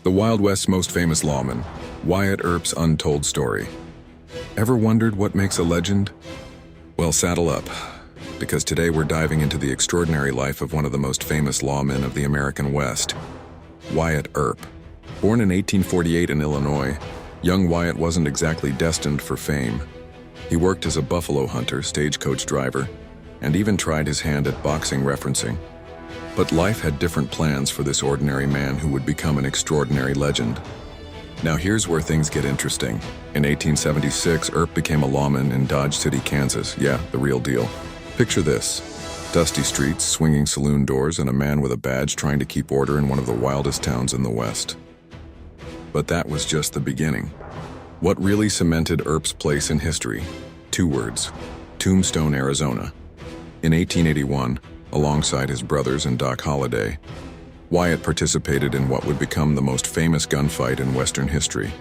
The Wild West's most famous lawman, Wyatt Earp's untold story. Ever wondered what makes a legend? Well, saddle up, because today we're diving into the extraordinary life of one of the most famous lawmen of the American West, Wyatt Earp. Born in 1848 in Illinois, young Wyatt wasn't exactly destined for fame. He worked as a buffalo hunter, stagecoach driver, and even tried his hand at boxing referencing. But life had different plans for this ordinary man who would become an extraordinary legend. Now here's where things get interesting. In 1876, Earp became a lawman in Dodge City, Kansas. Yeah, the real deal. Picture this: dusty streets, swinging saloon doors, and a man with a badge trying to keep order in one of the wildest towns in the West. But that was just the beginning. What really cemented Earp's place in history? Two words: Tombstone, Arizona. In 1881, alongside his brothers and Doc Holliday, Wyatt participated in what would become the most famous gunfight in Western history,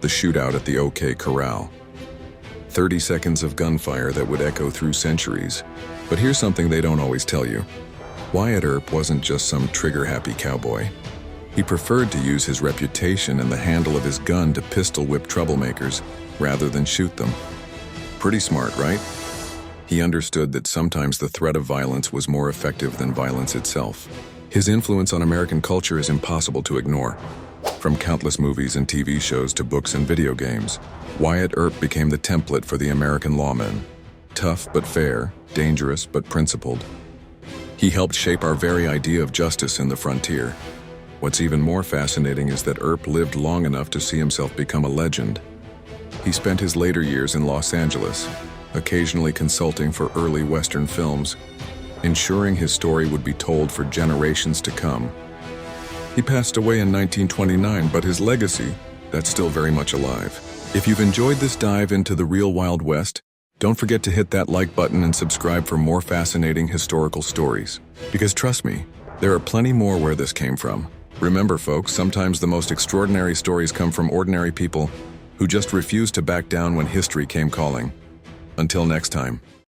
the shootout at the OK Corral. 30 seconds of gunfire that would echo through centuries. But here's something they don't always tell you. Wyatt Earp wasn't just some trigger-happy cowboy. He preferred to use his reputation and the handle of his gun to pistol-whip troublemakers rather than shoot them. Pretty smart, right? He understood that sometimes the threat of violence was more effective than violence itself. His influence on American culture is impossible to ignore. From countless movies and TV shows to books and video games, Wyatt Earp became the template for the American lawman. Tough but fair, dangerous but principled. He helped shape our very idea of justice in the frontier. What's even more fascinating is that Earp lived long enough to see himself become a legend. He spent his later years in Los Angeles, occasionally consulting for early Western films, ensuring his story would be told for generations to come. He passed away in 1929, but his legacy, that's still very much alive. If you've enjoyed this dive into the real Wild West, don't forget to hit that like button and subscribe for more fascinating historical stories. Because trust me, there are plenty more where this came from. Remember, folks, sometimes the most extraordinary stories come from ordinary people who just refused to back down when history came calling. Until next time.